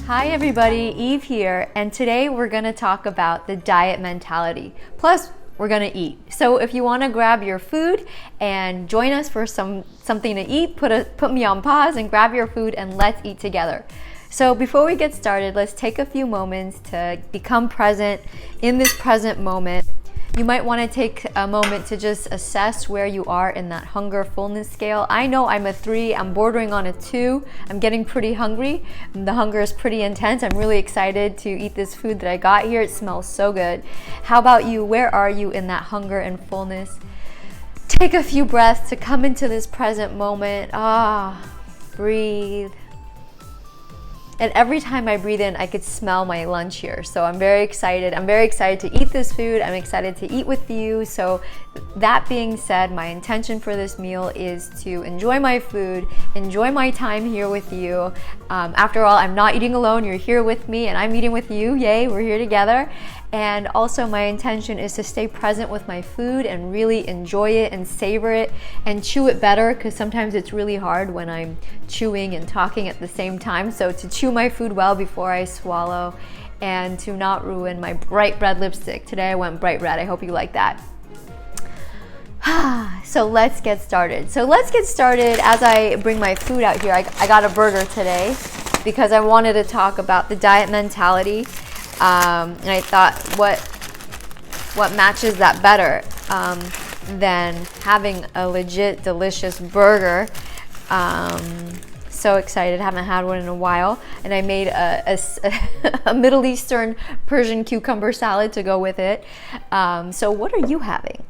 Hi everybody, Eve here, and today we're going to talk about the diet mentality. Plus, we're going to eat. So if you want to grab your food and join us for something to eat, put me on pause and grab your food and let's eat together. So before we get started, let's take a few moments to become present in this present moment. You might want to take a moment to just assess where you are in that hunger fullness scale. I know I'm a 3, I'm bordering on a 2. I'm getting pretty hungry. The hunger is pretty intense. I'm really excited to eat this food that I got here. It smells so good. How about you? Where are you in that hunger and fullness? Take a few breaths to come into this present moment. Breathe. And every time I breathe in, I could smell my lunch here. So I'm very excited. I'm very excited to eat this food. I'm excited to eat with you. So that being said, my intention for this meal is to enjoy my food, enjoy my time here with you. After all, I'm not eating alone. You're here with me and I'm eating with you. Yay, we're here together. And also my intention is to stay present with my food and really enjoy it and savor it and chew it better, because sometimes it's really hard when I'm chewing and talking at the same time. So to chew my food well before I swallow and to not ruin my bright red lipstick. Today I went bright red. I hope you like that. So let's get started. As I bring my food out here. I got a burger today because I wanted to talk about the diet mentality. And I thought, what matches that better than having a legit delicious burger. So excited, haven't had one in a while. And I made a Middle Eastern Persian cucumber salad to go with it. So what are you having?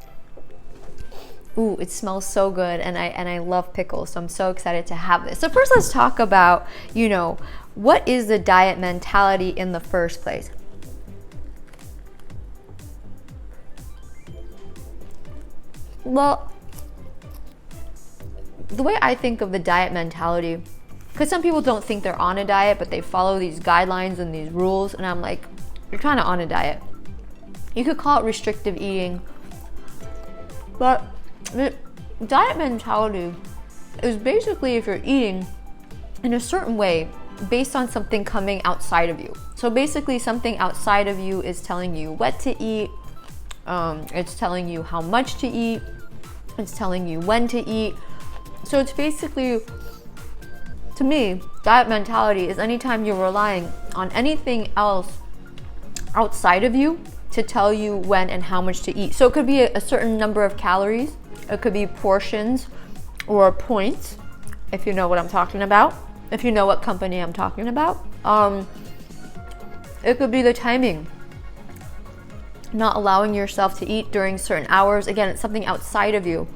Ooh, it smells so good, and I love pickles, so I'm so excited to have this. So first let's talk about, what is the diet mentality in the first place? Well, the way I think of the diet mentality, because some people don't think they're on a diet, but they follow these guidelines and these rules, and I'm like, you're kind of on a diet. You could call it restrictive eating, but the diet mentality is basically if you're eating in a certain way based on something coming outside of you. So basically something outside of you is telling you what to eat, it's telling you how much to eat, it's telling you when to eat. So it's basically, to me, diet mentality is anytime you're relying on anything else outside of you to tell you when and how much to eat. So it could be a certain number of calories, it could be portions or points, if you know what I'm talking about, if you know what company I'm talking about. It could be the timing, not allowing yourself to eat during certain hours. Again, it's something outside of you,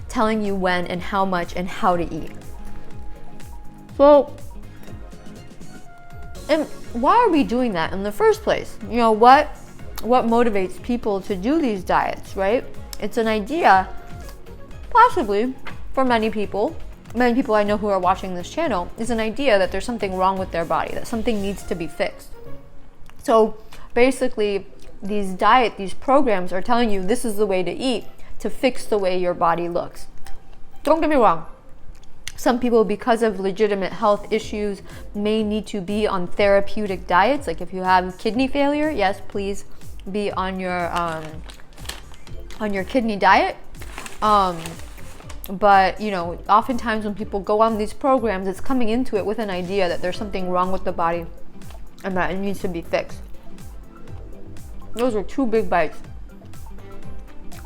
telling you when and how much and how to eat. So, and why are we doing that in the first place? What motivates people to do these diets, right? It's an idea, possibly, for many people I know who are watching this channel, is an idea that there's something wrong with their body, that something needs to be fixed. So basically, these programs are telling you this is the way to eat to fix the way your body looks. Don't get me wrong. Some people, because of legitimate health issues, may need to be on therapeutic diets. Like if you have kidney failure, yes, please be on your kidney diet. But oftentimes when people go on these programs, it's coming into it with an idea that there's something wrong with the body and that it needs to be fixed. Those are 2 big bites.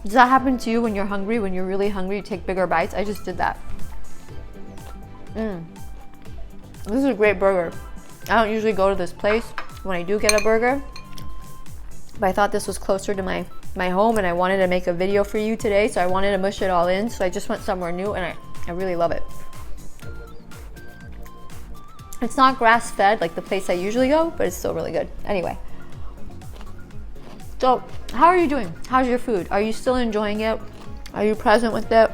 Does that happen to you when you're hungry? When you're really hungry, you take bigger bites? I just did that. This is a great burger. I don't usually go to this place when I do get a burger, but I thought this was closer to my home and I wanted to make a video for you today, so I wanted to mush it all in. So I just went somewhere new and I really love it. It's not grass-fed like the place I usually go, but it's still really good. Anyway. So, how are you doing? How's your food? Are you still enjoying it? Are you present with it?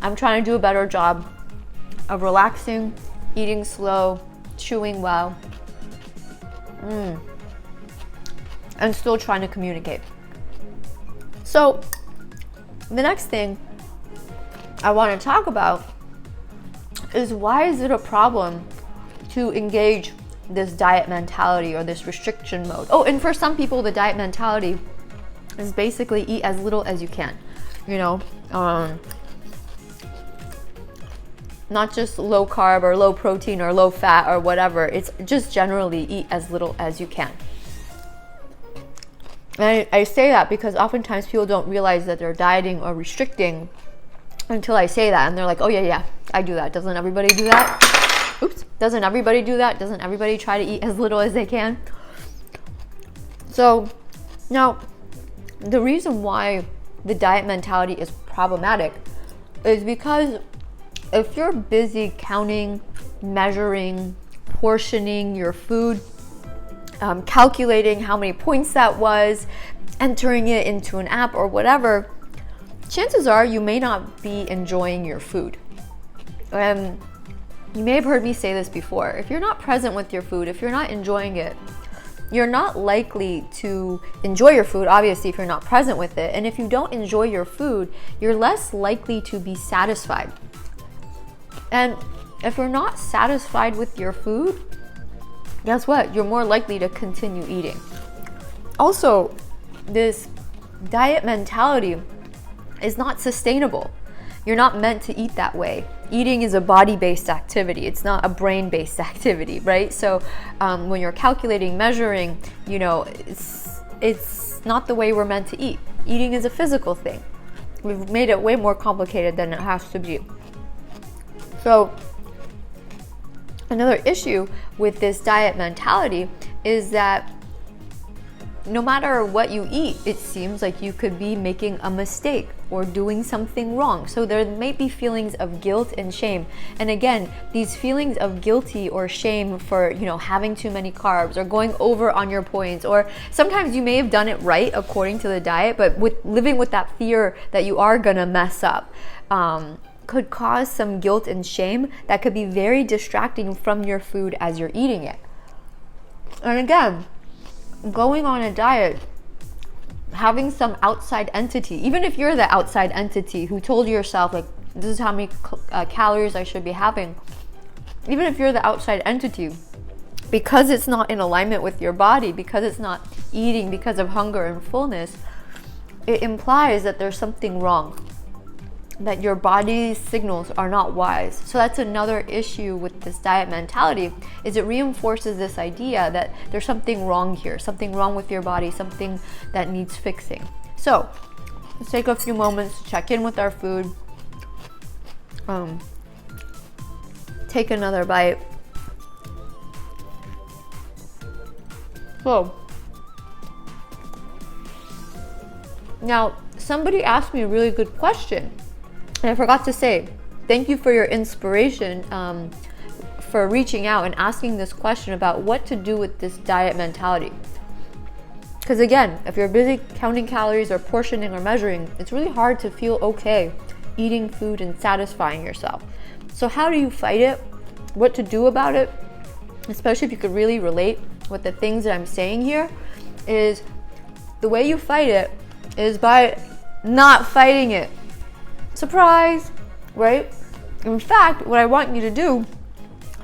I'm trying to do a better job of relaxing, eating slow, chewing well, and still trying to communicate. So, the next thing I want to talk about is why is it a problem to engage this diet mentality or this restriction mode? Oh, and for some people, the diet mentality is basically eat as little as you can, you know, not just low carb or low protein or low fat or whatever. It's just generally eat as little as you can. And I say that because oftentimes people don't realize that they're dieting or restricting until I say that, and they're like, oh yeah, I do that. Doesn't everybody do that? Oops. Doesn't everybody do that? Doesn't everybody try to eat as little as they can? So now, the reason why the diet mentality is problematic is because if you're busy counting, measuring, portioning your food, calculating how many points that was, entering it into an app or whatever, chances are you may not be enjoying your food. You may have heard me say this before. If you're not present with your food, if you're not enjoying it, you're not likely to enjoy your food, obviously, if you're not present with it. And if you don't enjoy your food, you're less likely to be satisfied. And if you're not satisfied with your food, guess what? You're more likely to continue eating. Also, this diet mentality is not sustainable. You're not meant to eat that way. Eating is a body-based activity. It's not a brain-based activity, right? So when you're calculating, measuring, you know, it's not the way we're meant to eat. Eating is a physical thing. We've made it way more complicated than it has to be. So another issue with this diet mentality is that no matter what you eat, it seems like you could be making a mistake or doing something wrong. So there may be feelings of guilt and shame. And again, these feelings of guilty or shame for, you know, having too many carbs or going over on your points, or sometimes you may have done it right according to the diet, but with living with that fear that you are gonna mess up, could cause some guilt and shame that could be very distracting from your food as you're eating it. And again, going on a diet, having some outside entity, even if you're the outside entity who told yourself, like, this is how many calories I should be having, even if you're the outside entity, because it's not in alignment with your body, because it's not eating because of hunger and fullness, it implies that there's something wrong, that your body's signals are not wise. So that's another issue with this diet mentality, is it reinforces this idea that there's something wrong here, something wrong with your body, something that needs fixing. So let's take a few moments to check in with our food. Take another bite. So now somebody asked me a really good question. And I forgot to say, thank you for your inspiration, for reaching out and asking this question about what to do with this diet mentality. Because again, if you're busy counting calories or portioning or measuring, it's really hard to feel okay eating food and satisfying yourself. So how do you fight it? What to do about it? Especially if you could really relate with the things that I'm saying here, is the way you fight it is by not fighting it. Surprise, right? In fact, what I want you to do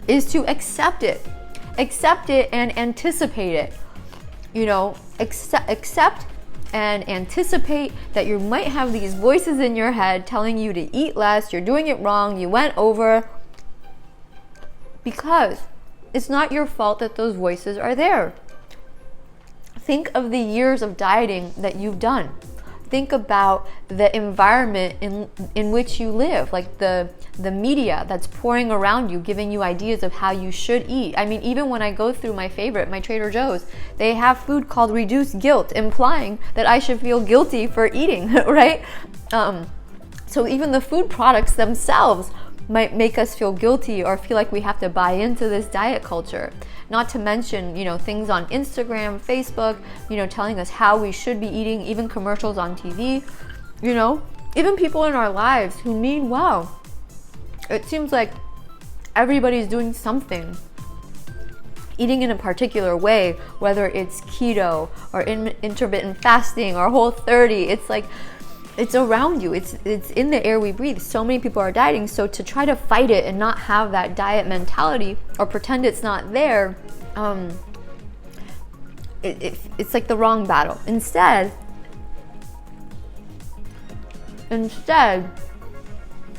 is to accept it and anticipate it. You know, accept and anticipate that you might have these voices in your head telling you to eat less, you're doing it wrong, you went over, because it's not your fault that those voices are there. Think of the years of dieting that you've done. Think about the environment in which you live, like the media that's pouring around you, giving you ideas of how you should eat. I mean, even when I go through my Trader Joe's, they have food called reduced guilt, implying that I should feel guilty for eating, right? So even the food products themselves might make us feel guilty or feel like we have to buy into this diet culture. Not to mention, you know, things on Instagram, Facebook, you know, telling us how we should be eating, even commercials on TV, you know, even people in our lives who mean well. It seems like everybody's doing something, eating in a particular way, whether it's keto or intermittent fasting or Whole30. It's like It's around you. It's in the air we breathe. So many people are dieting. So to try to fight it and not have that diet mentality or pretend it's not there, it's like the wrong battle. Instead,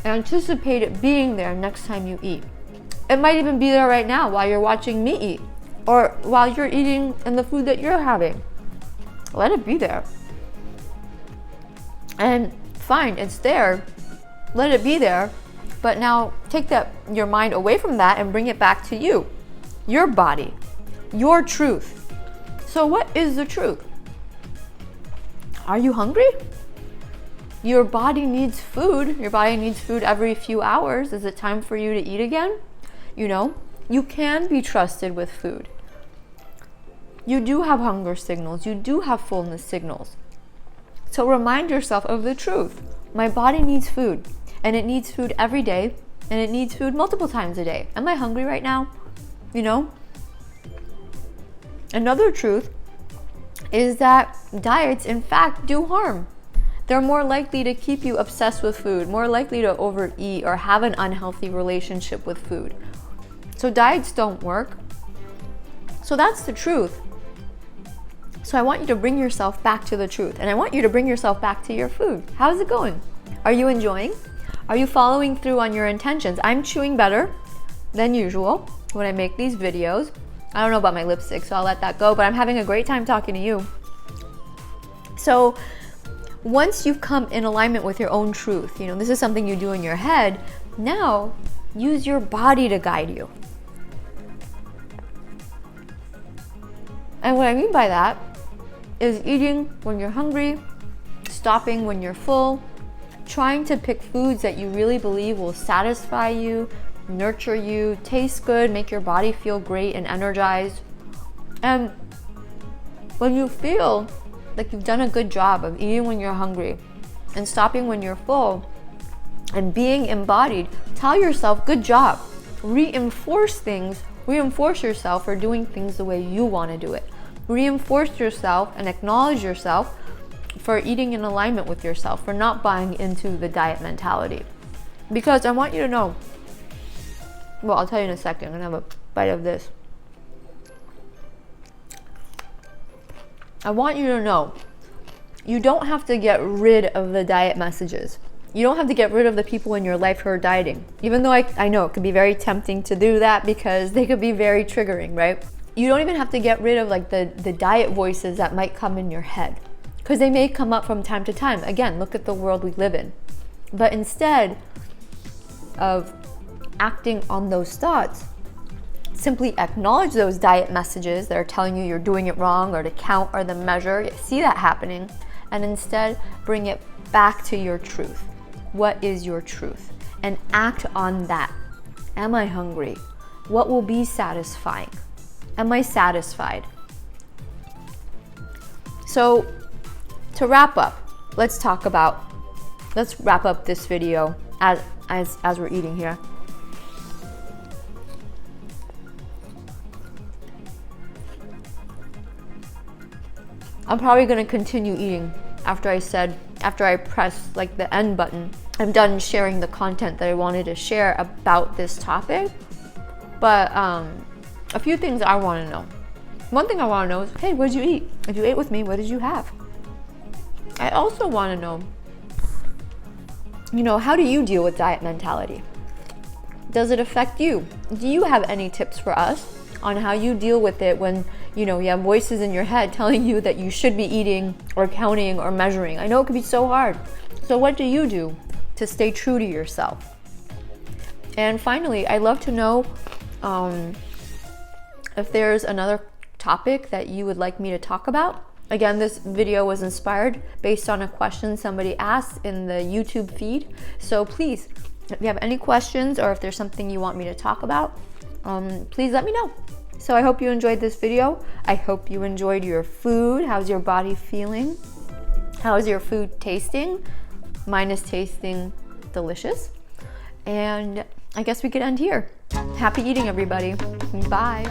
anticipate it being there next time you eat. It might even be there right now while you're watching me eat, or while you're eating in the food that you're having. Let it be there. And fine, it's there. Let it be there. But now take your mind away from that and bring it back to you, your body, your truth. So what is the truth? Are you hungry? Your body needs food. Your body needs food every few hours. Is it time for you to eat again? You can be trusted with food. You do have hunger signals. You do have fullness signals. So remind yourself of the truth. My body needs food, and it needs food every day, and it needs food multiple times a day. Am I hungry right now? Another truth is that diets, in fact, do harm. They're more likely to keep you obsessed with food, more likely to overeat or have an unhealthy relationship with food. So diets don't work. So that's the truth. So I want you to bring yourself back to the truth, and I want you to bring yourself back to your food. How's it going? Are you enjoying? Are you following through on your intentions? I'm chewing better than usual when I make these videos. I don't know about my lipstick, so I'll let that go, but I'm having a great time talking to you. So once you've come in alignment with your own truth, this is something you do in your head, now use your body to guide you. And what I mean by that is eating when you're hungry, stopping when you're full, trying to pick foods that you really believe will satisfy you, nurture you, taste good, make your body feel great and energized. And when you feel like you've done a good job of eating when you're hungry and stopping when you're full and being embodied, tell yourself, good job. Reinforce yourself for doing things the way you want to do it. Reinforce yourself and acknowledge yourself for eating in alignment with yourself, for not buying into the diet mentality. Because I want you to know, well, I'll tell you in a second. I'm gonna have a bite of this. I want you to know, you don't have to get rid of the diet messages. You don't have to get rid of the people in your life who are dieting. Even though I know it could be very tempting to do that because they could be very triggering, right? You don't even have to get rid of the diet voices that might come in your head, because they may come up from time to time. Again, look at the world we live in. But instead of acting on those thoughts, simply acknowledge those diet messages that are telling you you're doing it wrong, or to count or the measure. See that happening, and instead bring it back to your truth. What is your truth? And act on that. Am I hungry? What will be satisfying? Am I satisfied? So to wrap up, let's wrap up this video as we're eating here. I'm probably gonna continue eating after I press the end button. I'm done sharing the content that I wanted to share about this topic. But a few things I want to know. One thing I want to know is, hey, what did you eat? If you ate with me, what did you have? I also want to know, how do you deal with diet mentality? Does it affect you? Do you have any tips for us on how you deal with it when, you have voices in your head telling you that you should be eating or counting or measuring? I know it can be so hard. So what do you do to stay true to yourself? And finally, I'd love to know if there's another topic that you would like me to talk about. Again, this video was inspired based on a question somebody asked in the YouTube feed. So please, if you have any questions or if there's something you want me to talk about, please let me know. So I hope you enjoyed this video. I hope you enjoyed your food. How's your body feeling? How is your food tasting? Mine is tasting delicious. And I guess we could end here. Happy eating, everybody. Bye.